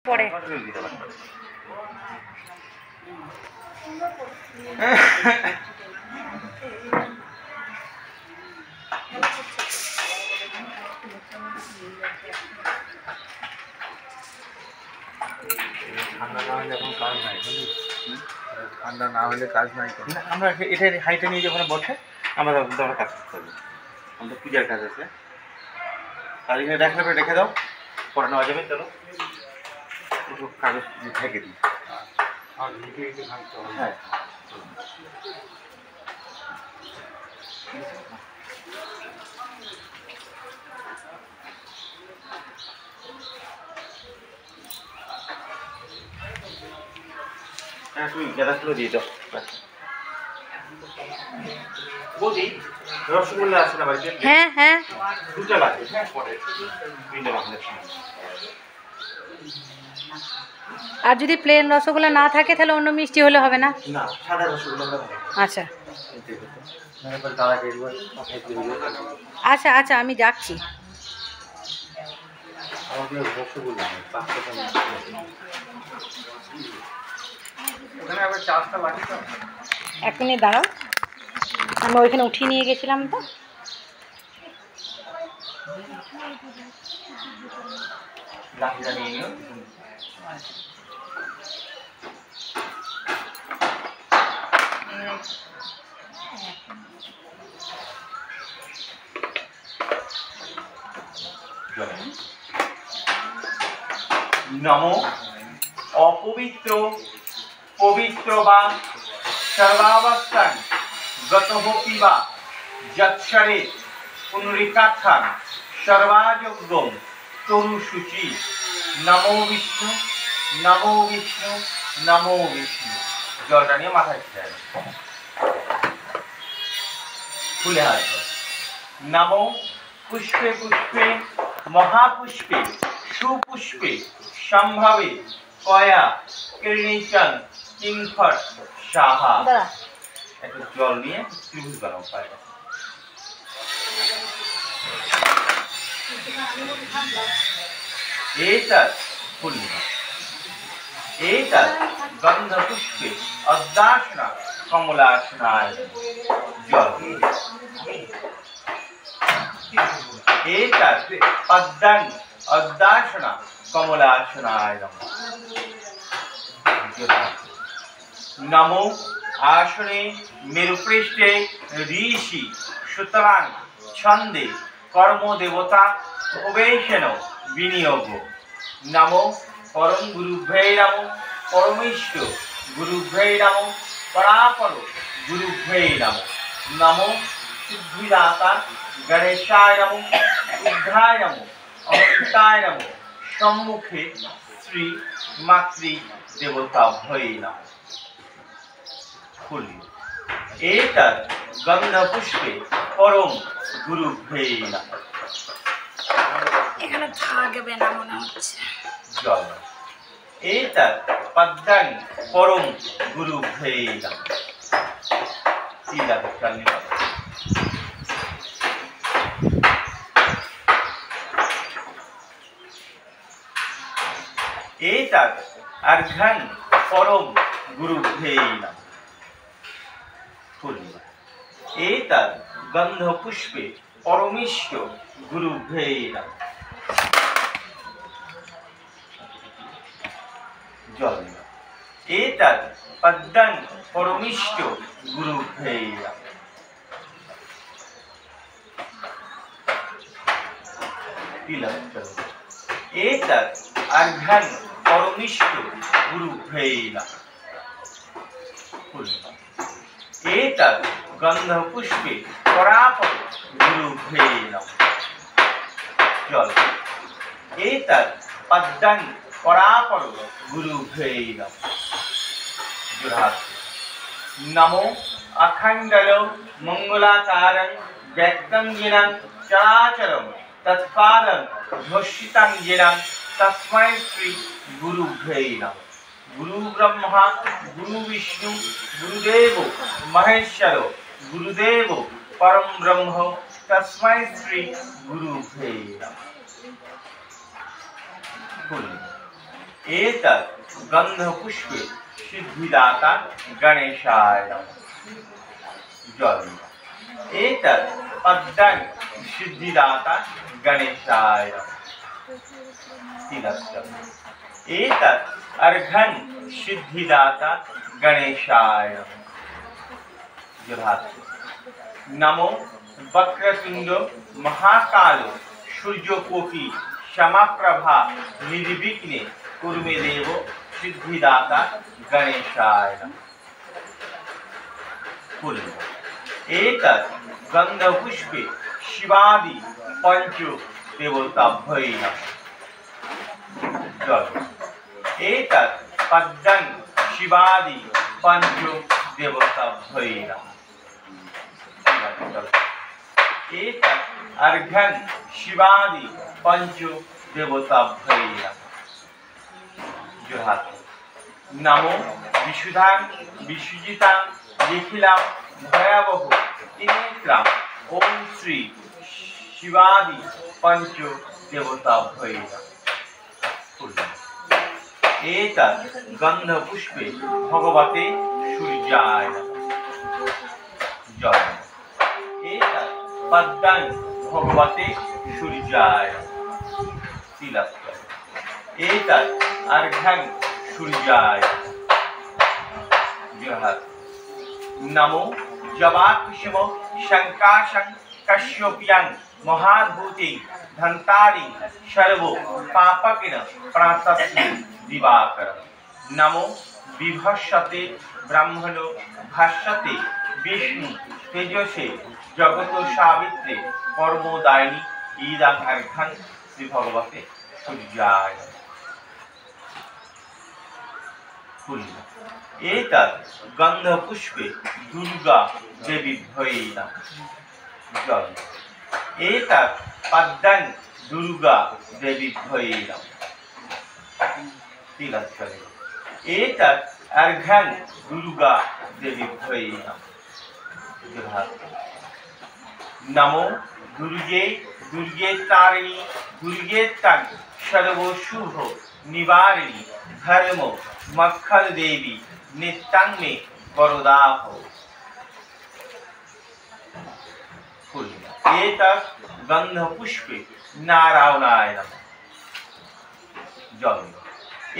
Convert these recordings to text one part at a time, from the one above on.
পড়ে ঠান্ডা না হলে কাজ নাই। আমরা এটা হাইটে নিয়ে যখন বসে আমরা কাজ করতে হবে। আমাদের পূজার কাজ আছে, কাজ এখানে রাখলে পরে রেখে দাও, পরে নেওয়া যাবে। চলো একটু কাগজ ঢেকে দিই। হ্যাঁ হ্যাঁ, তুমি গেঁদাগুলো দিয়ে দাও। বৌদি রসগোল্লা আছে না বাড়িতে? হ্যাঁ হ্যাঁ, দুটো লাগবে। হ্যাঁ পরে তিনটে লাগবে। আর যদি প্লেন রসগোল্লা না থাকে তাহলে অন্য মিষ্টি হলে হবে না? না, সাদা রসগোল্লা। আচ্ছা আচ্ছা আচ্ছা, আমি যাচ্ছি। এক মিনিট দাঁড়াও, আমি ওইখানে উঠিয়ে নিয়ে গেছিলাম তো। লাঠিটা নিয়ে নিও। নমো অপবিত্র পবিত্র বা সর্বাবস্থান গতহপি বা যৎসরে পুনরিকাক্ষান সর্বাযোগ্যম তরু শুচি। নমো বিষ্ণু নমো বিষ্ণু নমো বিষ্ণু। জলটা নিয়ে মাথায় ছেড়ে খুলে হাত। নমো পুষ্পে পুষ্পে মহাপুষ্পে সুপুষ্পে সম্ভাবে কয়া কৃণীচন কিংফট সাহা। একটু জল নিয়ে ত্রিভুজ বানাও পায়। एतत् पुण्य एतत् गन्धपुष्पे अद्दाशना कमलाशनाय जल। एतत् पद्मं अद्दाशना कमलाशनाय नमो आसने मेरुपृष्ठे ऋषि सुतरां छन्दे कर्म देवता उपवेशन विनियोग। नमो परम गुरुभ्यै नमो परमेष्ठ गुरुभ्यै नमो परापर गुरुभ्यै नमो। नमो सिद्धिदाता गणेशाय नमो बुद्धाय नमो अमृताय नमो सम्मुखे श्री मातृ देवताभ्यै नमो। एतत् गन्धपुष्पे परम गुरुभ्यै नमो। এখানে থাকবে না মনে হচ্ছে। জল। एतत् पद्मं परम गुरुभ्यै नमः। सीधा चलने वाला। एतत् अर्घ्यं परम गुरुभ्यै नमः। एतत् गन्धपुष्पे परमिष्ठ गुरुभ्यै नमः। जल। एतत् पद्मं परमिष्ठ गुरुभ्यै नमः। एतत् अर्घ्यं परमिष्ठ गुरुभ्यै नमः। एतत् गन्धपुष्पे परापर गुरुभ्यै नमः। जल। एतत् पद्मं परापर गुरुभ्यै नमः। नमो अखण्डल मंगलाकारं व्यक्तं येन चराचरं तत्पादं ध्वसितं येन तस्मै श्री गुरुभ्यै नमः। गुरु ब्रह्मा गुरु विष्णु गुरुदेव महेश्वर गुरुदेव परम ब्रह्म तस्मै श्री गुरुभ्यै नमः। एतत् गंधपुष्पे सिद्धिदाता गणेशाय नमः। जल एतत् पद्मं सिद्धिदाता गणेशाय नमः। तिलक एतत् अर्घं सिद्धिदाता गणेशाय नमः। नमो वक्रतुंड महाकालो सूर्यकोटि समप्रभा निर्विघ्ने कुरु मे देव सिद्धिदाता गणेशाय नमः। एतत् गंधपुष्पे शिवादि पंच देवताभ्यै नमः। एतत् पद्मं शिवादि पंच देवताभ्यै नमः। एतत् अर्घ्यं शिवादि पंच देवताभ्यै नमः। नमो विशुद्धां विसुजितां निखिलां भयावहो त्रिनेत्रां ओम श्री शिवादि पंच देवताभ्यै नमः। एतत् गंधपुष्पे भगवते सूर्याय नमः। एतत् पद्मं भगवते सूर्याय तिलक एतत् अर्घ्यं सूर्याय नमो जवाकुसुम शंकाशं कश्यप्यं महाभूते धन्तारि सर्वो पापकिन प्रातस्मै दिवाकर। नमो विभस्यते ब्रह्मणो भास्यते विष्णु तेजसे जगत सावित्रे कर्मोदायिनी ईदं अर्घं श्री भगवते सूर्याय। एतत् गंधपुष्पे दुर्गा देवीभ्यै नमः। एतत् पद्मं दुर्गा देवीभ्यै नमः। एतत् अर्घ्यं दुर्गा देवीभ्यै नमः। नमो दुर्गे दुर्गे तारिणी दुर्गे तन् सर्वशुभ निवारिणी धर्म मक्खन देवी नित्यं मे वरदा भव। एतत् गंधपुष्पे नारायणाय नमः।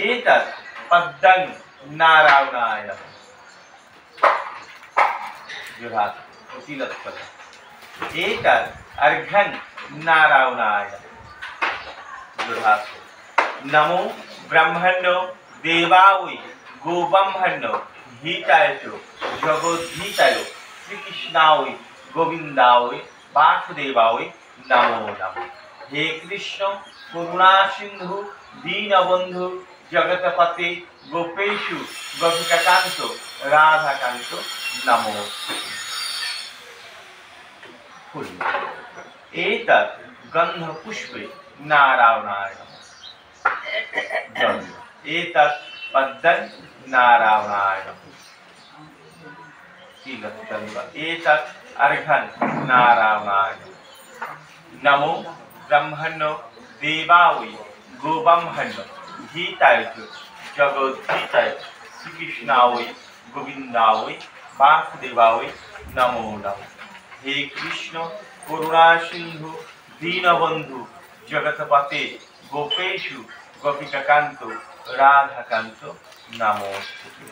एतत् पद्मं नारायणाय नमः। एतत् अर्घ्यं नारायणाय नमः। नमो ब्रह्मण्यो देवाय गोब्रह्मण्यो हिताय च जगद्धिताय श्रीकृष्णाय गोविंदाय वासुदेवाय नमो नमः। हे कृष्ण करुणा सिंधु दीनबंधु जगतपते गोपेशु गोपिकाकांत राधाकांत नमोस्तुते। एतत् गंधपुष्पे नारायणाय नमः। एतत् पद्मं नारायणाय नमः। एतत् अर्घ्यं नारायणाय नमः। नमो ब्रह्मण्यो देवाय गोब्रह्मण्यो हिताय च जगद्धिताय श्रीकृष्णाय गोविंदाय वासुदेवाय नमो नमः। हे कृष्ण करुणा सिंधु दीनबंधु जगतपते गोपेशु गोपिकाकांत राधाकांत नमोस्तुते।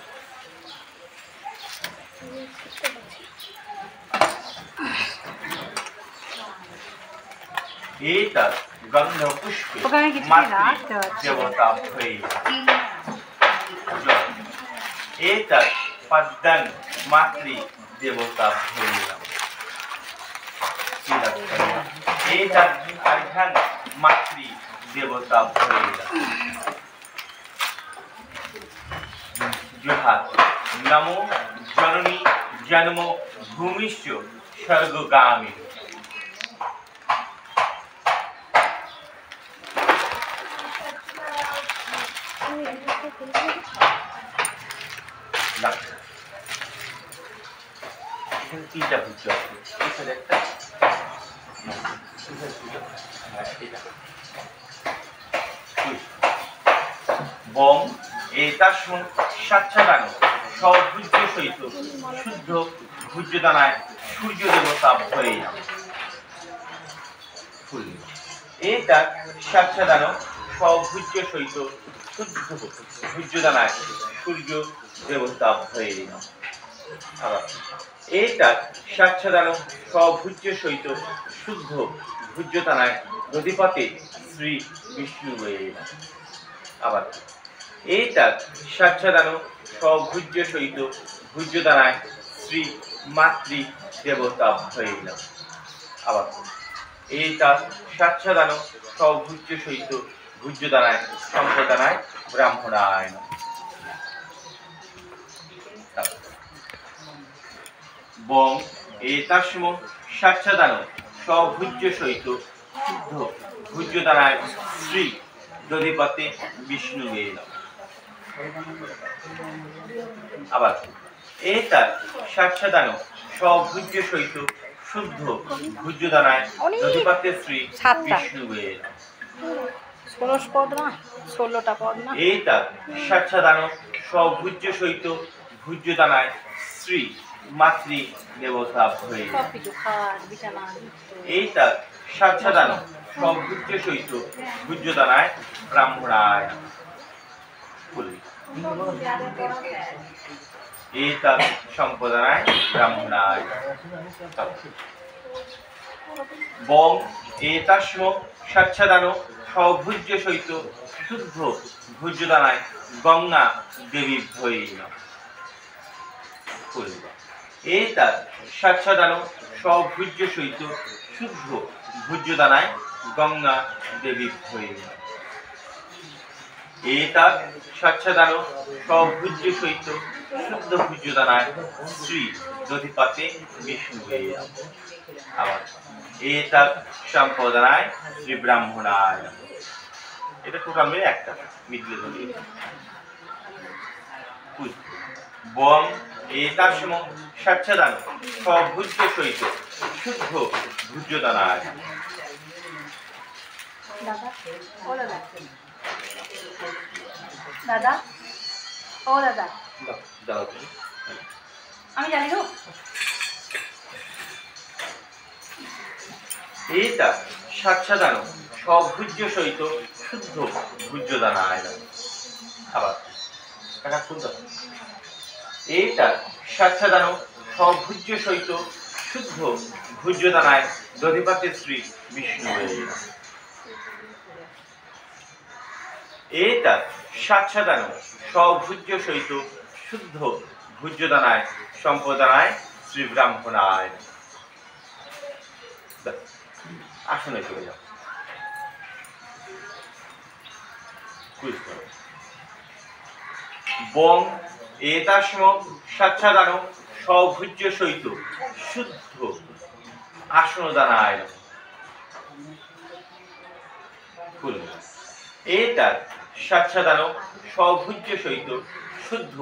एतत् गंधपुष्पे देवताभ्यै नमः। एतत् पद्मं मातृ देवताभ्यै नमः। एतत् अर्घ्यं मातृ देवताभ्यै नमः। नमो जननी जन्म भूमिश्च स्वर्गगामिनी। तीनটা বুঝছো এখানে একটা এটা বং এতাস্ম সাচ্ছাদান সভুজ্য সহিত শুদ্ধ ভুজ্যদানায় সূর্য দেবতা ভয়ে এটা সাচ্ছাদান সভুজ্য সহিত শুদ্ধ ভুজ্যদানায় সূর্য দেবতা ভয়ে আবার এটা সাচ্ছাদান সভুজ্য সহিত শুদ্ধ ভুজ্যদানায় নদীপথে শ্রী বিষ্ণু হয়ে আবার এইটা সাচ্ছাদান সভুজ্য সহিত ভুজ্যদানায় শ্রী মাতৃ দেবতা হয়ে আবার এইটা সাচ্ছাদান সভুজ্য সহিত ভুজ্যদানায় সম্প্রদানায় ব্রাহ্মণায় বং এতাস্ম সাচ্ছাদান সভুজ্য সহিত শুদ্ধ ভুজ্যদানায় শ্রী দধিপতে বিষ্ণু আবার এটা সাচ্ছাদান সভুজ্য সহিত শুদ্ধ ভুজ্যদানায় দধিপতে শ্রী বিষ্ণু এইটা সাচ্ছাদান সভুজ্য সহিত ভুজ্যদানায় শ্রী মাতৃ দেবতা ভয়ে এইটা সাচ্ছাদান সভুজ্য সহিত ভুজ্যদানায় ব্রাহ্মণায় এইটা সম্প্রদানায় ব্রাহ্মণায় বং এতাস্ম সাচ্ছাদান সভুজ্য সহিত শুদ্ধ ভুজ্যদানায় গঙ্গা দেবী ভয়ে এইটা সাচ্ছাদান সভুজ্য সহিত শুদ্ধ ভুজ্যদানায় গঙ্গা দেবী ভয়ে এইটা সাচ্ছাদান সভুজ্য সহিত শুদ্ধ ভুজ্যদানায় শ্রী দধিপতে বিষ্ণু আবার এইটা সম্প্রদানায় শ্রী ব্রাহ্মণায় এটা টোটাল মিলে একটা মিডলে ধরি বং এতাস্ম সাচ্ছাদান সভুজ্য সহিত শুদ্ধ ভুজ্যদানায় দাদা ও দাদা আমি জানি তো এইটা সাচ্ছাদান সভুজ্য সহিত শুদ্ধ ভুজ্যদানায় আবার এইটা সাচ্ছাদান সভুজ্য সহিত শুদ্ধ ভুজ্যদানায় দধিপতে শ্রী বিষ্ণু এইটা সাচ্ছাদান সভুজ্য সহিত শুদ্ধ ভুজ্যদানায় সম্প্রদানায় শ্রী ব্রাহ্মণায় আসনে চলে যাও বং এতাস্ম সাচ্ছাদান সভুজ্য সহিত শুদ্ধ আসনদানায় এটা সাচ্ছাদান সভুজ্য সহিত শুদ্ধ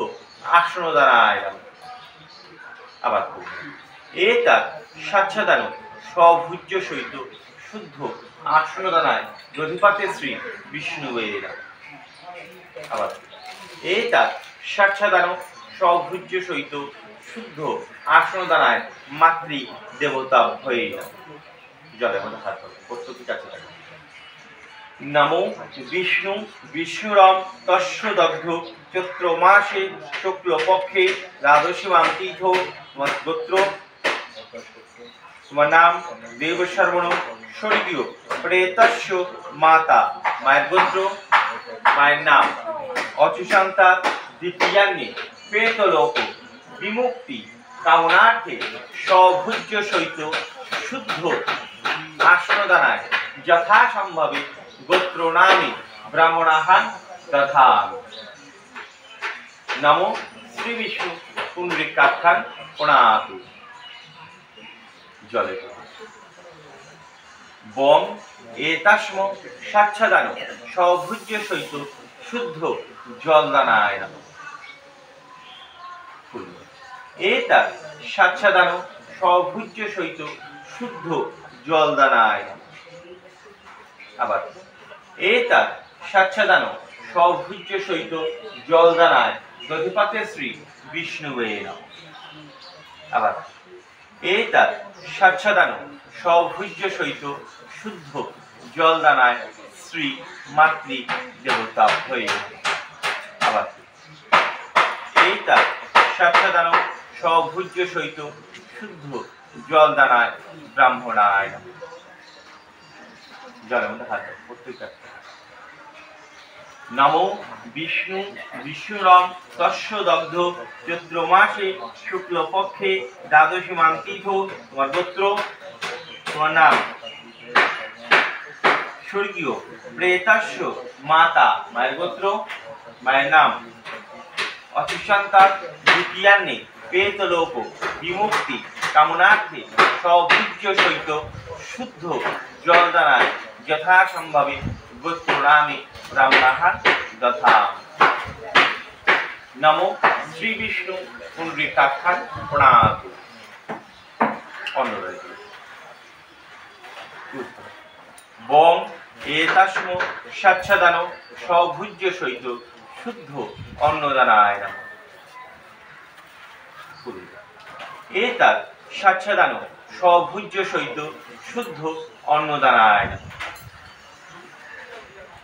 আসনদানায় আবার এটা সাচ্ছাদান সভুজ্য সহিত শুদ্ধ আসনদানায় দধিপতে শ্রী বিষ্ণু আবার এইটা সাচ্ছাদান সভুজ্য সহিত শুদ্ধ আসনদানায় মাতৃ দেবতা ভয়ে জলের মধ্যে হাত প্রত্যেকটি কাছে থাকে নমো বিষ্ণু বিষ্ণুরম তস্য দগ্ধ চৈত্র মাসে শুক্লপক্ষে দ্বাদশীমাং তিথ গোত্র তোমার নাম দেবশর্মণ স্বর্গীয় প্রেতস্য মাতা মায়ের গোত্র মায়ের নাম অচুশান্তা দ্বিতীয়ান্নে প্রেতলোক বিমুক্তি কামনার্থে সভুজ্য সহিত শুদ্ধ আসনদানায় যথাসম্ভবে গোত্র নামে ব্রাহ্মণাহান দধামি নমো শ্রী বিষ্ণু পুণ্ডরিকাক্ষান প্রণাতু জলে বং এতাস্ম সাচ্ছাদান সভুজ্য সহিত শুদ্ধ জলদানায় এটা সাচ্ছাদান সভুজ্য সহিত শুদ্ধ জলদানায় আবার এটা সাচ্ছাদান সভুজ্য সহিত জলদানায় দধিপাতে শ্রী বিষ্ণুবে নমঃ। আবার এতৎ স্বচ্ছদান সভুজ্য সহিত শুদ্ধ জলদানায় শ্রী মাতৃ দেবতাভ্যৈ নমঃ। আবার এতৎ স্বচ্ছদান সভুজ্য সহিত শুদ্ধ জলদানায় ব্রাহ্মণায় নমঃ। জলের মধ্যে হাত দাও প্রত্যেকটা। নমো বিষ্ণু বিষ্ণুরম তস্য দগ্ধ চৈত্র মাসে শুক্লপক্ষে দ্বাদশীমাং তিথ। তোমার গোত্র, তোমার নাম। স্বর্গীয় প্রেতাস্য মাতা, মায়ের গোত্র, মায়ের নাম। অতিশান্তার দ্বিতীয়ান্নে প্রেতলোক বিমুক্তি কামনার্থে সভুজ্য সহিত শুদ্ধ জলদানায় যথাসম্ভবে গোত্র নামে ব্রাহ্মণাহার দধাম। নমো শ্রী বিষ্ণু পুণ্ডরীকাক্ষান প্রণাত। বং এতাস্ম স্বচ্ছদান সভুজ্য সহিত শুদ্ধ অন্নদানায় নমঃ। এতৎ স্বচ্ছদান সভুজ্য সহিত শুদ্ধ অন্নদানায় নমঃ।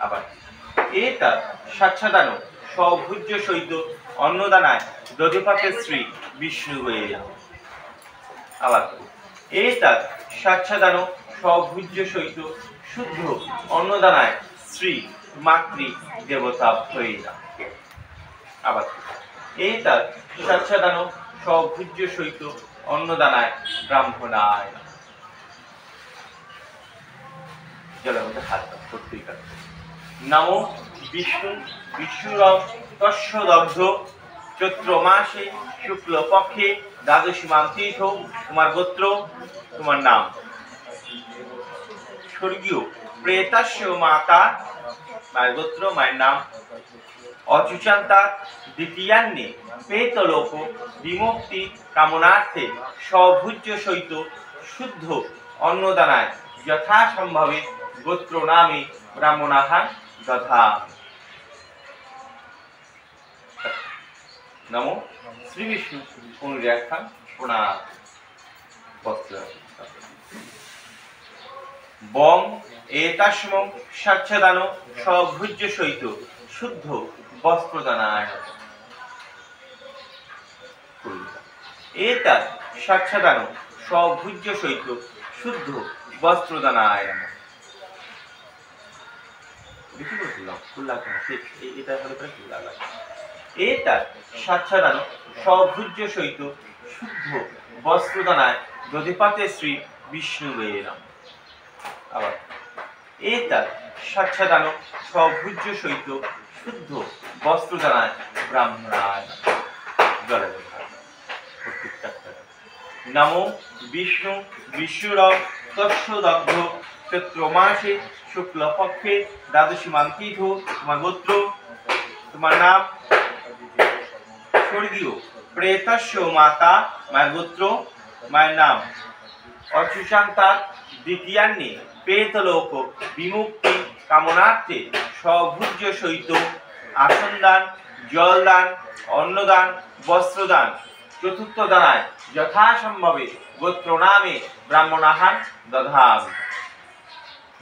আবার এতৎ স্বচ্ছদান সভুজ্য সহিত অন্নদানায় দধিপাতে শ্রী বিষ্ণুবে নমঃ। আবার এতৎ স্বচ্ছদান সভুজ্য সহিত শুদ্ধ অন্নদানায় শ্রী মাতৃ দেবতাভ্যৈ নমঃ। আবার এতৎ স্বচ্ছদান সভুজ্য সহিত অন্নদানায় ব্রাহ্মণায় নমঃ। জলের মধ্যে হাত দাও প্রত্যেকটা। নমো বিষ্ণু বিষ্ণুরম তস্য দগ্ধ চৈত্র মাসে শুক্লপক্ষে দ্বাদশীমাং তিথ। তোমার গোত্র, তোমার নাম। স্বর্গীয় প্রেতাস্য মাতা, মায়ের গোত্র, মায়ের নাম। অচুচান্তার দ্বিতীয়ান্নে প্রেতলোক বিমুক্তি কামনার্থে সভুজ্য সহিত শুদ্ধ অন্নদানায় যথাসম্ভবে গোত্র নামে ব্রাহ্মণাহার দধাম। নমো শ্রী বিষ্ণু পুণ্ডরীকাক্ষান প্রণাত। বং এতাস্ম স্বচ্ছদান সভুজ্য সহিত শুদ্ধ বস্ত্রদানায় নমঃ। এতৎ স্বচ্ছদান সভুজ্য সহিত শুদ্ধ বস্ত্রদানায় নমঃ। বেশি করে ফুল লাগবে না, এটা হলে পরে ফুল লাগবে। এতৎ স্বচ্ছদান সভুজ্য সহিত শুদ্ধ বস্ত্রদানায় দধিপাতে শ্রী বিষ্ণুবে নমঃ। আবার এতৎ স্বচ্ছদান সভুজ্য সহিত শুদ্ধ বস্ত্রদানায় ব্রাহ্মণায় নমঃ। জলের প্রত্যেকটা। নমো বিষ্ণু বিষ্ণুরম তস্য দগ্ধ চৈত্র মাসে শুক্লপক্ষে দ্বাদশীমাং তিথ। তোমার গোত্র, তোমার নাম। স্বর্গীয় প্রেতাস্য মাতা, মায়ের গোত্র, মায়ের নাম। অচুচান্তার দ্বিতীয়ান্নে প্রেতলোক বিমুক্তি কামনার্থে সভুজ্য সহিত আসনদান জলদান অন্নদান বস্ত্রদান চতুর্থ দানায় যথাসম্ভবে গোত্র নামে ব্রাহ্মণাহার দধাম।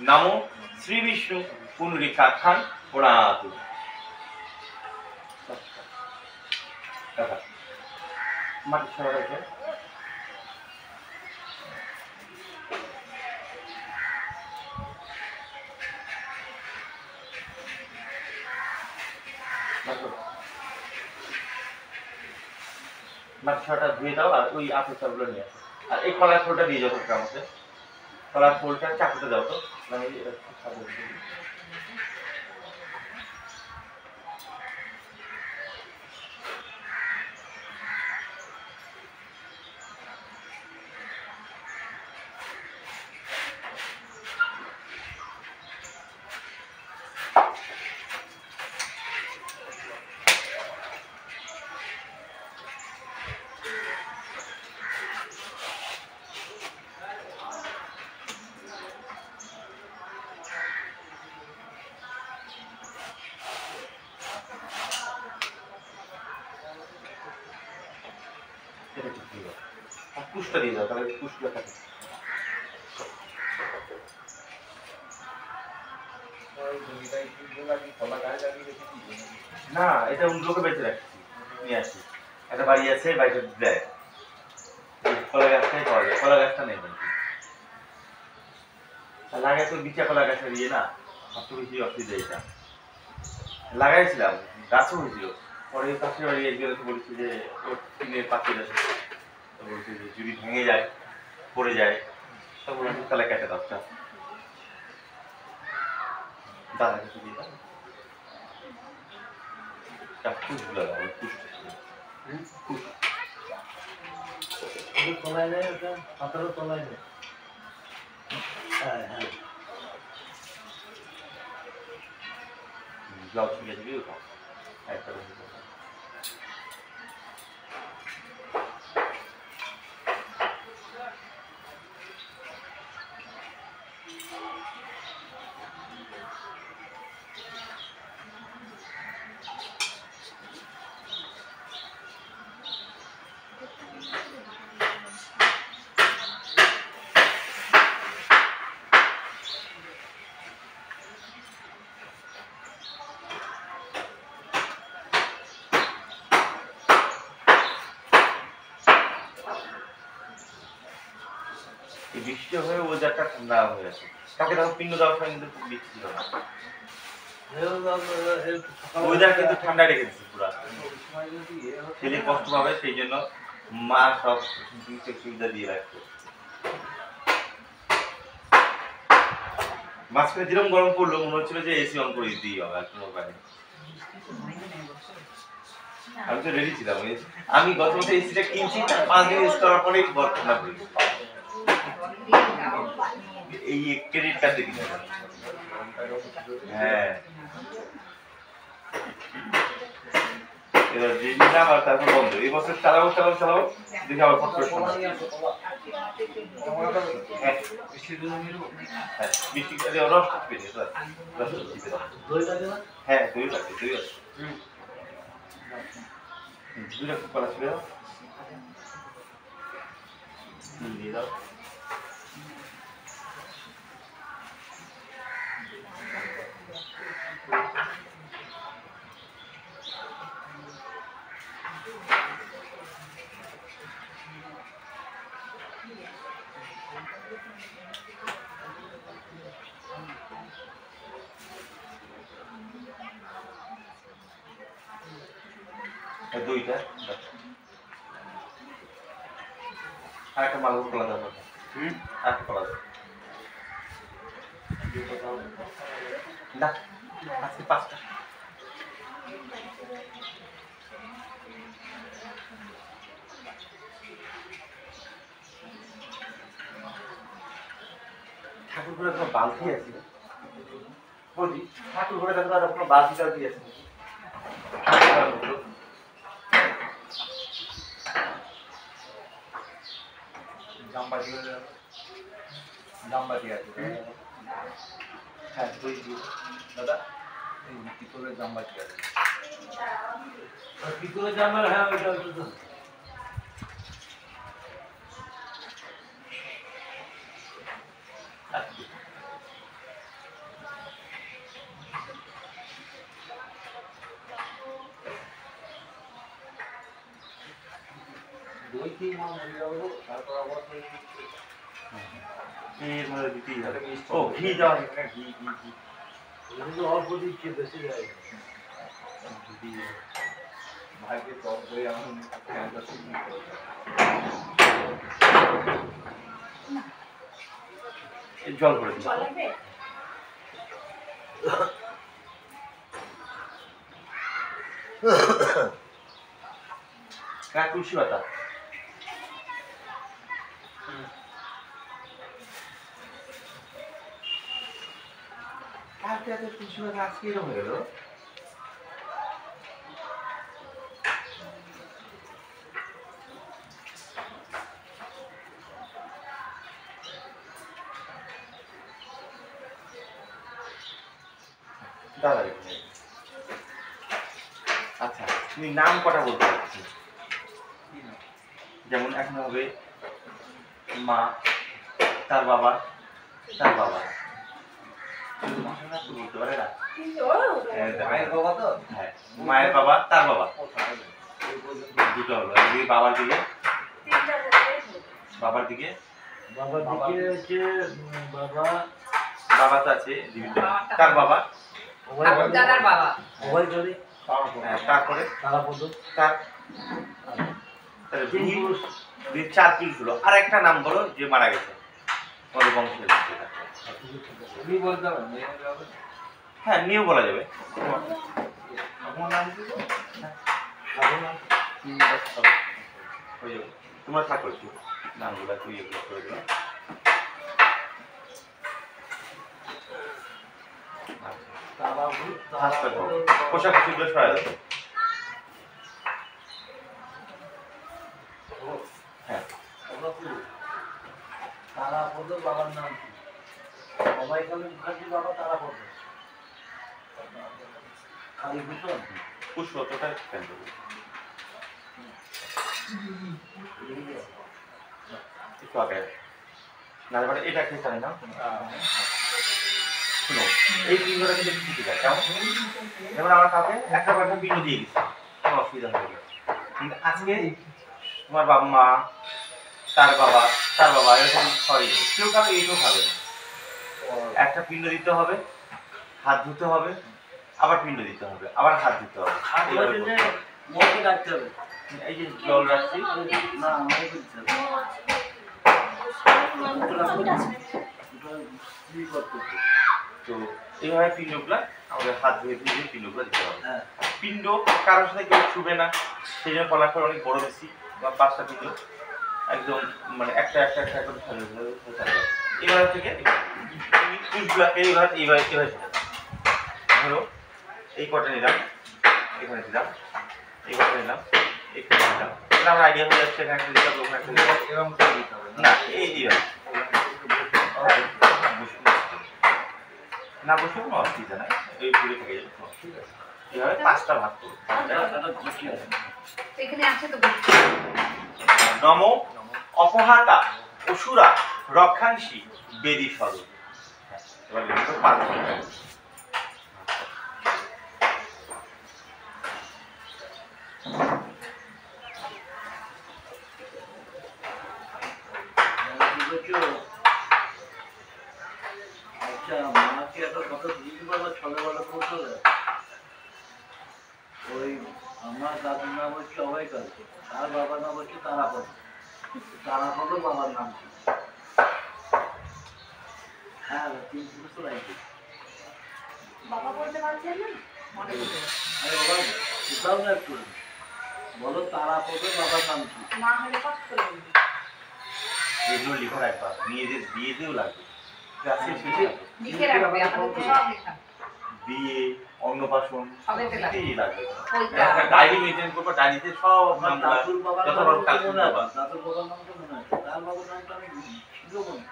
নমো শ্রী বিষ্ণু পুণ্ডরীকাক্ষান প্রণাত। মাটি ছড়া রয়েছে। মাছটা ধুয়ে দাও আর ওই আপেল চালগুলো নিয়ে আসো। আর এই কলার খোলটা দিয়ে যাও আমাকে। কলার খোলটা চাকুতে দাও তো। এটা একটু দিয়ে দাও আর পুষটা দিয়ে দাও তাহলে পুষটা থাকে না এটা অন্যকে বেঁচে রাখছি নিয়ে আসি একটা বাড়ি আছে বাড়িতে দেয় কলা গাছটাই পাওয়া যায় কলা গাছটা নেই বাড়িতে লাগাই তো বিচা কলা গাছের ইয়ে না সবচেয়ে বেশি অসুবিধা এটা লাগাইছিলাম গাছও হয়েছিল পরে পাশের বাড়ি একজনকে বলেছি যে ওর টিনের পাখির আছে বলছি যে যদি ভেঙে যায় পড়ে যায় তখন আমি তাহলে কেটে দাও দাদা কিছু দিয়ে দাও পুষ লাগাও পুষ পুষ তলায় নেই ওটা হাতেরও তলায় নেই হ্যাঁ হ্যাঁ ব্লাউজ শিখে দিবি ওটা একটা বৃষ্টি হয়ে ওয়েদারটা ঠান্ডা হয়ে আছে কাকে তখন পিণ্ড দেওয়ার সময় কিন্তু খুব বৃষ্টি ছিল না ওয়েদার কিন্তু ঠান্ডা রেখে দিচ্ছে পুরো ছেলে কষ্ট পাবে সেই জন্য মা সব সুবিধা দিয়ে রাখছে মাঝখানে যেরকম গরম পড়লো মনে হচ্ছিল যে এসি অন করে দিতেই হবে আর কোনো উপায় নেই আমি তো রেডি ছিলাম আমি গত বছর এসিটা কিনছি 5 দিন ইউজ করার পরে বরফ ঠান্ডা পড়ে গেছে এই ক্রেডিট কার্ড দেখি হ্যাঁ এবার যে নিলাম আর তারপর বন্ধ এই বছর চালাবো দেখে আবার ফট করে মিষ্টি রস পেয়ে হ্যাঁ দই লাগবে দই আছে দুইটা কলা ছিল দিয়ে দাও দুইটা আর একটা মালভোগ কলা দাও আর একটা কলা দাও না আজকে 5টা ঠাকুর ঘরে কোনো বালতি আছে বলি ঠাকুর ঘরে দেখো আর কোনো বালতি টালতি আছে জামবাতি আছে হ্যাঁ দই দিয়ে দাদা এই পিতলের জামবাতি আছে পিতলের জামাল হ্যাঁ ওইটা দই খেয়ে মরে যাবো তারপর আবার এর মধ্যে দিতেই হবে ও ঘি দেওয়া হয় ঘি কিন্তু অল্প দিচ্ছে বেশি যায় ভাইকে টক দই আমার জল করে দিই তুলসী পাতা কালকে এত তুলসী পাতা আজকে এরকম হয়ে গেল দাদা আচ্ছা তুমি নাম কটা বলতে পারছি যেমন এখন হবে মা, তার বাবা, তার বাবা, বলতে পারে না? মায়ের বাবা তো? হ্যাঁ, মায়ের বাবা, তার বাবা, দুটো হলো। এদিকে বাবার দিকে, বাবার দিকে, বাবার দিকে হচ্ছে বাবা, বাবা তো আছে, তার বাবা, দাদার বাবা, মোবাইল চলে, তারপরে তারাপদ, তার দুই 4 পুরুষ হলো। আর একটা নাম বলো যে মারা গেছে আমাদের বংশের যেটা। তুমি বলতে পারো মেয়ের বাবা? হ্যাঁ, নিয়েও বলা যাবে। আমার নাম কি? হয়ে যাবে, তোমরা থাকো একটু নামগুলো একটু ইয়েগুলো করে দিও। পোশাক সেগুলো সরাই দাও। হ্যাঁ, তারাপদ বাবার নাম কি? অভয়কালী মুখার্জি বাবা তারাপদ, কালীভূষণ, পুষ্পতটা কেন দেবো একটু আগে না, এবারে এটা খেয়ে জানি না। শুনো, এই পিণ্ডটা কিন্তু ঠিক আছে, কেমন? যেমন আমার কাউকে একটা পিণ্ড দিয়ে গেছে, কোনো অসুবিধা হবে। কিন্তু আজকে তোমার বাবা মা, তার বাবা এরকম সবাই কেউ খাবে, এইটাও খাবে না। একটা পিণ্ড দিতে হবে, হাত ধুতে হবে, আবার পিণ্ড দিতে হবে, আবার হাত ধুতে হবে। মোকে ডাকতে হবে। এই যে জল রাখছি, না আমাকে দিতে হবে। তো এইভাবে পিণ্ডগুলা আমাদের হাত ধুয়ে ধুয়ে পিণ্ডগুলো দিতে হবে। হ্যাঁ, পিণ্ড কারোর সাথে কেউ ছুবে না, সেই জন্য কলার অনেক বড় বেশি বা 5টা পিণ্ড একদম মানে একটা করে সাজাবে। এবার থেকে পুষগুলাকে এইভাবে ধরো, এই কটা নিলাম, এখানে দিলাম, এই কটা নিলাম, এখানে দিলাম। আমার আইডিয়া হয়ে যাচ্ছে এখানে একটা দিলাম, ওখানে একটা দিলাম। এরকম করে দিতে হবে না, এইভাবে না বসে কোনো অসুবিধা নাই, এই ঘুরে থেকে যাবে, ঠিক আছে। এইভাবে 5টা ভাগ করবো। নম অপহাতা অসুরা রক্ষাংশী বেদি স্বরূপ। এবার লিখতে 5। আচ্ছা, মাকে একটা কথা বুঝতে পারবো, ছলে বলে পৌঁছলে ওই আমার দাদুর নাম হচ্ছে অভয়কালী, তার বাবার নাম হচ্ছে তারাপদ। তারাপদ বাবার নাম কি? হ্যাঁ, 3 পুরুষ তো রাইতে। বাবা বলতে পারছেন না, মনে করতে আরে বাবা, কোথাও না একটু বলো তারাপদ বাবার নাম কি? মা হলে কষ্ট করে বলবি। এগুলো লিখে রাখবা, মেয়েদের বিয়েতেও লাগবে। লিখে রাখবে, আমাদের তো সব লেখা। বিয়ে, অন্নপ্রাশন সবেতে লাগবে। সবই লাগবে। ওইটা। একটা ডায়েরি মেইনটেইন করবা, ডায়েরিতে সব আমার নামগুলো দাদুর বাবার যত নাম বড় তো কাজ মনে করবা। আছে, দাদুর বাবার নামটা মনে আছে, তার বাবার নামটা আমি ছিল মনে।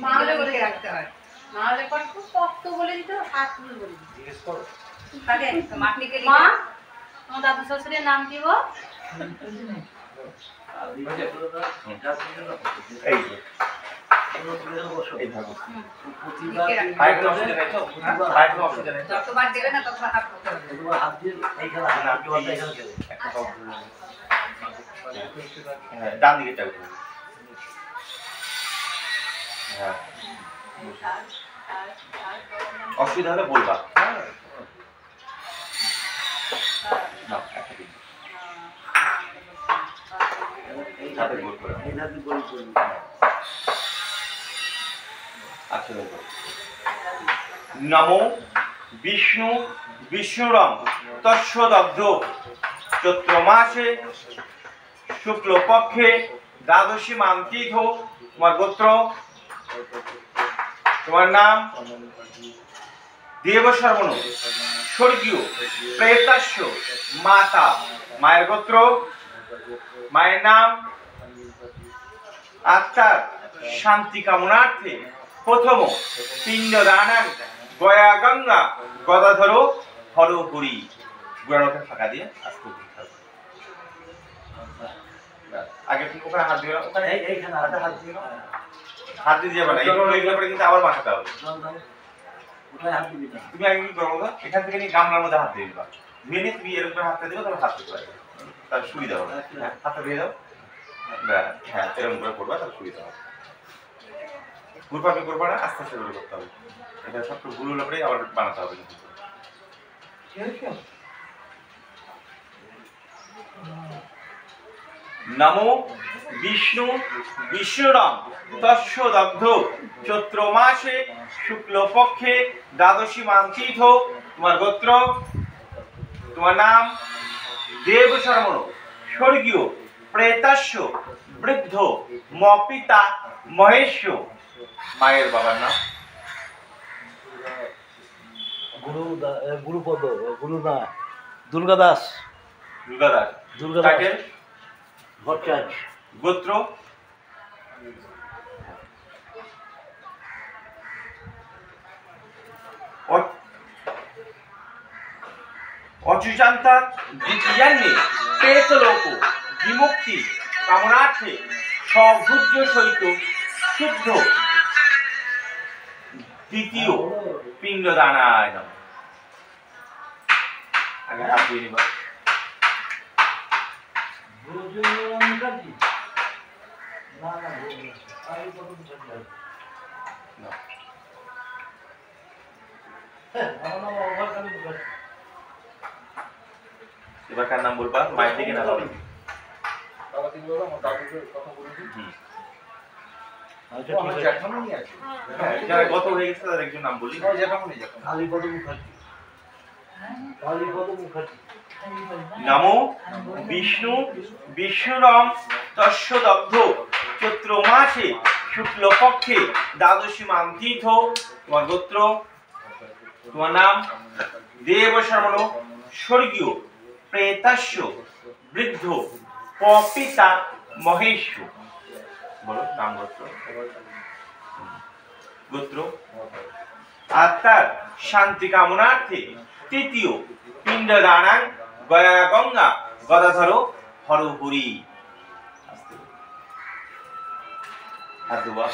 মা হলে বলে রাখতে হয়, না হলে পর খুব শক্ত বলে দিতে হয়, হাত তুলে বলে দিতে জিজ্ঞেস করো। তাকে মাটলিকে মা তোমার দাদু শ্বশুরের নাম কি গো? আর লিখে বলো না, যা তুমি না এই যে কোনো সুবিধা বসো। এই ভাগো। প্রতিবার লিখে রাখো। ভাই কোনো অসুবিধা নেই তো? ভাই কোনো অসুবিধা নেই তো? যতবার দেবে না ততবার হাত করতে হবে। তোমার হাত দিয়ে এইখানে হাত না, দিয়ে এইখানে দেবে। একটা পাও ধরে নাও। হ্যাঁ, ডান দিকে চাপ করো। হ্যাঁ, অসুবিধা হলে বলবা। না, একটা দিন। হাতে গোল করে। এই হাতে গোল করে। আচ্ছা দেখো, নমো বিষ্ণু বিষ্ণুরম তস্যদগ্ধ চৈত্র মাসে শুক্লপক্ষে দ্বাদশী মান তীর্থ। তোমার গোত্র, তোমার নাম দেবশর্মণ, স্বর্গীয় প্রেতাস্য মাতা, মায়ের গোত্র, মায়ের নাম, আত্মার শান্তি কামনার্থে প্রথম পিণ্ডদানাং গয়া গঙ্গা গদাধর হরপুরী। গুড়ানোকে ফাঁকা দিয়ে আজকে আগে তুমি ওখানে হাত দিও না, ওখানে এইখানে হাত দিও না, হাত দিয়ে যাবে না, এগুলো পরে কিন্তু আবার মাখাতে হবে। ওটাই হাত দিবি না। তুমি আগে কি করবো, এখান থেকে নিয়ে গামলার মধ্যে হাত দিয়ে দিবা, ধুয়ে নিয়ে তুমি এরকম করে হাতটা দিবা, তাহলে হাত দিতে পারবে, তাহলে সুবিধা হবে। হ্যাঁ, হাতটা দিয়ে দাও, হ্যাঁ এরকম করে করবা, তাহলে সুবিধা হবে। গুড়পাকে করবা না, আস্তে আস্তে করে করতে হবে, এটা সব গুঁড়ো করে আবার বানাতে হবে। নমো বিষ্ণু বিষ্ণুরাম তস্য দগ্ধ চৈত্র মাসে শুক্লপক্ষে দ্বাদশী মান্তিথ। তোমার গোত্র, তোমার নাম দেব শর্মণ, স্বর্গীয় প্রেতাস্য বৃদ্ধ ম পিতা মহেশ্য। মায়ের বাবার নাম গুরুপদ, গুরু না, দুর্গাদাস, দুর্গাদাস। দুর্গাদাস টাইটেল ভট্টাচার্য। গোত্র অচুচান্তা দ্বিতীয়ান্নে প্রেতলোক বিমুক্তি কামনার্থে সভুজ্য সহিত শুদ্ধ দ্বিতীয় পিণ্ডদানায় নমঃ। আগে হাত দিয়ে নিবা। এবার কার নাম বলবা, মায়ের দিকে না বাবা? হ্যাঁ, যারা গত হয়ে গেছে তাদের একজন নাম বলি। কালীপদ মুখার্জি, কালীপদ মুখার্জি। নমো বিষ্ণু বিষ্ণুরাম তস্য দগ্ধ চৈত্র মাসে শুক্লপক্ষে দ্বাদশী মান্তিথ। তোমার গোত্র, তোমার নাম দেব শর্মণ, স্বর্গীয় প্রেতাস্য বৃদ্ধ পিতা মহেশ্য। বলো নাম গোত্র। গোত্র আত্মার শান্তি কামনার্থে তৃতীয় পিণ্ডদানাং গয়া গঙ্গা গদাধর হরহরি। হাত দুবা।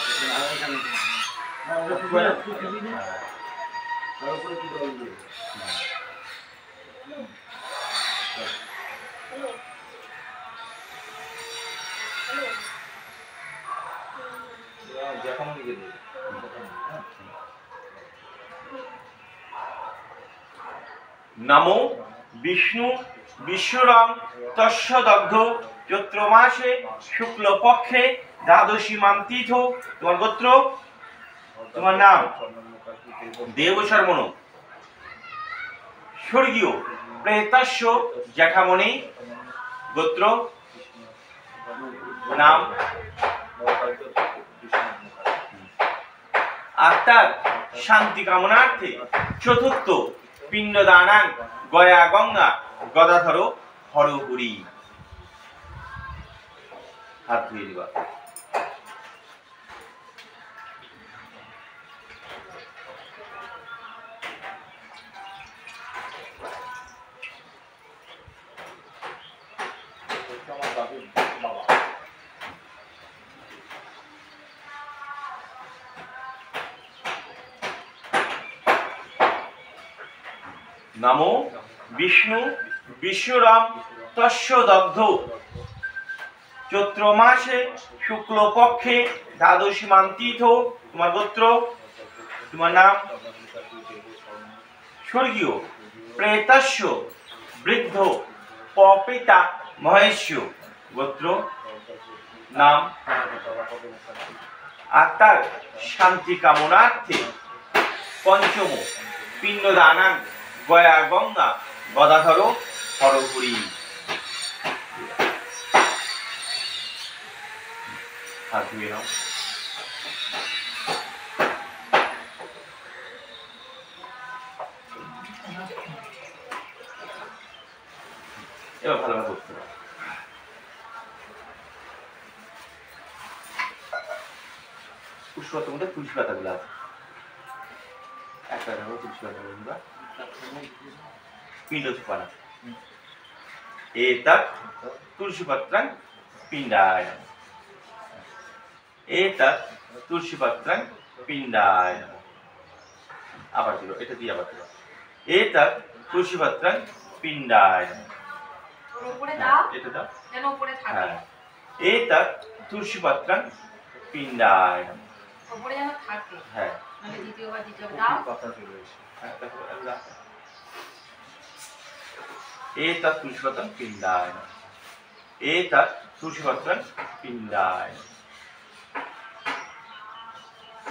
নমো বিষ্ণু বিষ্ণুরাম তস্য দগ্ধ চৈত্র মাসে শুক্লপক্ষে দ্বাদশী মান্তিথ। তোমার গোত্র, তোমার নাম দেব শর্মণ, স্বর্গীয় প্রেতাস্য জ্যাঠামণি। গোত্র, নাম আত্মার শান্তি কামনার্থে চতুর্থ পিণ্ডদানাং গয়া গঙ্গা গদাধর হরহরি। হাত ধুয়ে দিবা। নমো বিষ্ণু বিষ্ণুরাম তস্য দগ্ধ চৈত্র মাসে শুক্লপক্ষে দ্বাদশী মান্তিথ। তোমার গোত্র, তোমার নাম স্বর্গীয় প্রেতাস্য বৃদ্ধ পিতা মহেশ্য। গোত্র, নাম আত্মার শান্তি কামনার্থে পঞ্চম পিণ্ডদানাং গয়া গঙ্গা গদাধর হরহরি। হাত ধুয়ে নাও। এবার ভালোভাবে করতে হবে। পুষ্পতর মধ্যে তুলসী পাতাগুলো আছে, একটা তুলসী পাতাগুলো পিণ্ড সুপানা এতৎ তুলসী পত্রাং पिंडाय नमः एतत् तुलसीपत्रं पिंडाय नमः আবার দিল এটা দিয়ে আবার দিল এতৎ তুলসীপত্রং পিণ্ডায় নমঃ ওর উপরে দাও এটা দাও যেন উপরে থাকে হ্যাঁ এতৎ তুলসীপত্রং পিণ্ডায় নমঃ উপরে যেন থাকে হ্যাঁ মানে দ্বিতীয়বার দাও কথা চলে এসেছে হ্যাঁ দেখো আল্লাহ एतत् तुलसीपत्रं पिण्डाय नमः एतत् तुलसीपत्रं पिण्डाय नमः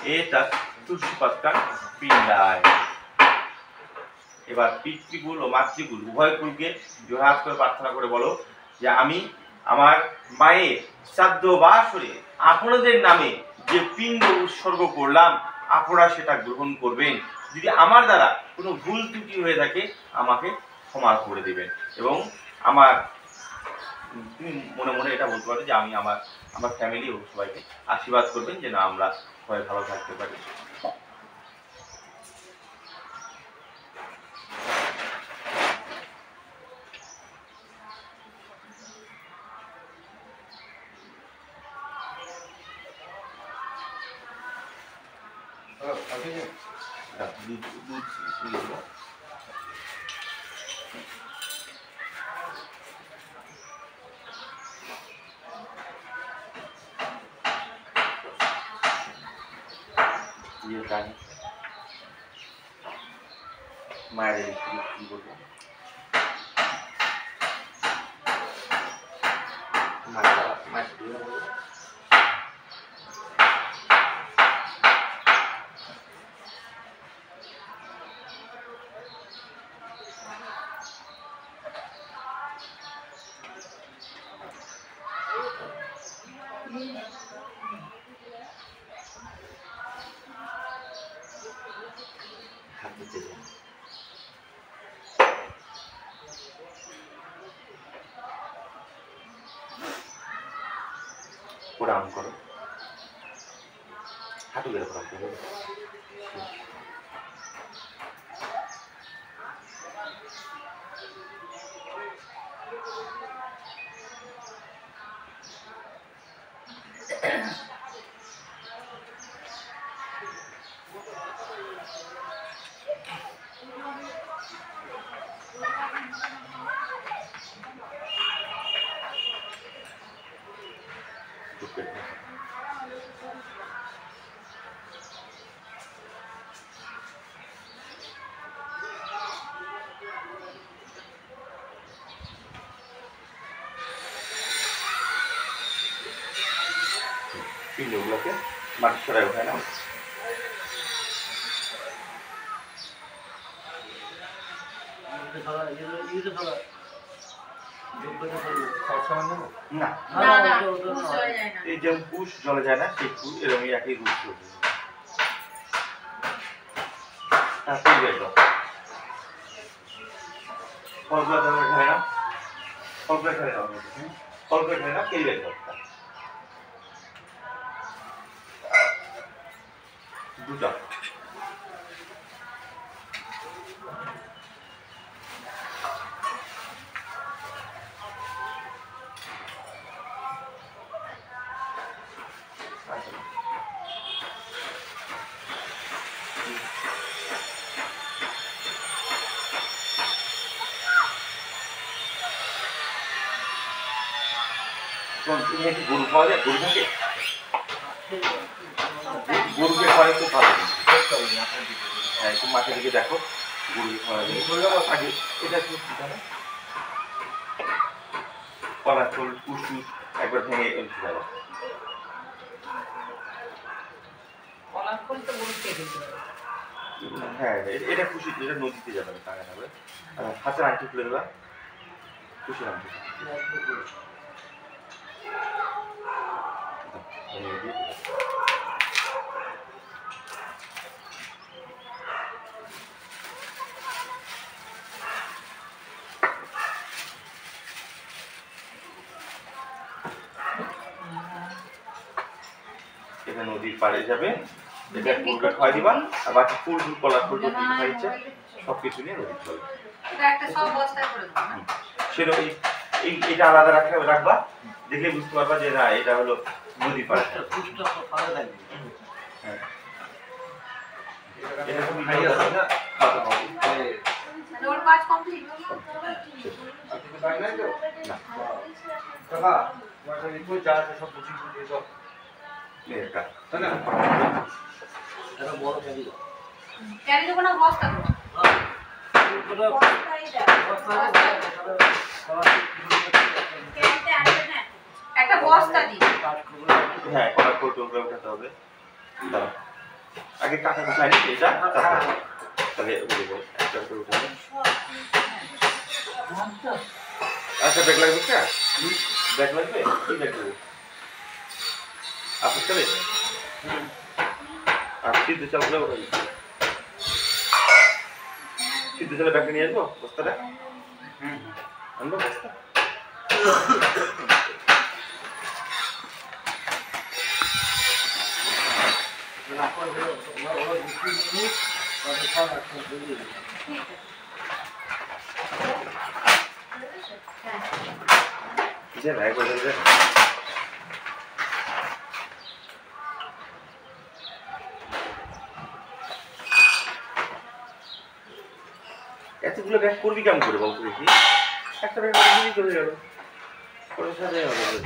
एतत् तुलसीपत्रं पिण्डाय এবার পিতৃকুল ও মাতৃকুল উভয় কুলকে জোড়হাত করে প্রার্থনা করে বলো যে আমি আমার মায়ের শ্রাদ্ধ বাসরে আপনাদের নামে যে পিণ্ড উৎসর্গ করলাম আপনারা সেটা গ্রহণ করবেন যদি আমার দ্বারা কোনো ভুল ত্রুটি হয়ে থাকে আমাকে ক্ষমা করে দেবেন এবং আমার তুমি মনে মনে এটা বলতে পারো যে আমি আমার ফ্যামিলি ও সবাইকে আশীর্বাদ করবেন যেন আমরা সবাই ভালো থাকতে পারি ये गाने मायरे की बोलो मायरा मायरा प्रणाम करो हाथों के प्रणाम करो পিণ্ডগুলোকে মাটি ছড়ায় ওঠায় না না এই যেমন পুষ জলে যায় না সেই পুষ এরকম একই রূপ চলবে ফলগুলো ধরে খায় না ফলগুলো খায় না ফলগুলো খায় না কেই বের করতে দুটো তুমি একটু গরু পাওয়া যায় গরু থাকে গরুকে খাওয়াই খুব ভালো হ্যাঁ একটু মাঠের দিকে দেখো গরুকে খাওয়া যায় আগে এটা কি কলা ফুল কুসু একবার ভেঙে উঠে যাবে হ্যাঁ এটা খুশি এটা নদীতে যাবে টাকা যাবে হাতের আংটি খুলে দেবা খুশি আংটি এটা নদীর পাড়ে যাবে এটা ফুলকে খাওয়াই দিবা আর বাকি ফুল ফুল কলা ফুল তো খাইছে সব কিছু নিয়ে নদী চলবে এটা একটা সব বস্তায় করে দাও না সেরকম এটা আলাদা রাখবা, দেখে বুঝতে পারবা যে না এটা হলো নদী পাড়া। পুষ্টা পাড়া থাকবে। হ্যাঁ এটা খুবই ভালো আছে না? ওর কাজ কমপ্লিট। আপনি তো বাইরে নাই তো? না। কাকা, তোমার কাছে একটু যা আছে সব বুঝিয়ে বুঝিয়ে সব। এটা তাই না? এটা বড় ক্যারি দাও। ক্যারি দেবো না, বস্তা দেবো। একটা বস্তা দিই। হ্যাঁ কটা ফটো উঠাতে হবে। দাঁড়াও আগে কাকা কোথায় নিচ্ছে এটা তাহলে বলবো একটা করে উঠাবে। আচ্ছা ব্যাগ লাগবে কি? ব্যাগ লাগবে? কি ব্যাগ লাগবে? আপনার চলে আর সিদ্ধ চালগুলো উঠাবে। সিদ্ধ চালের ব্যাগটা নিয়ে আসবো বস্তাটা? আনবো বস্তা? কিসের ব্যাগ বলতে এতগুলো ব্যাগ করবি কেমন করে বলতো দেখি? একটা ব্যাগ চলে গেল পরে সাজাই হবে।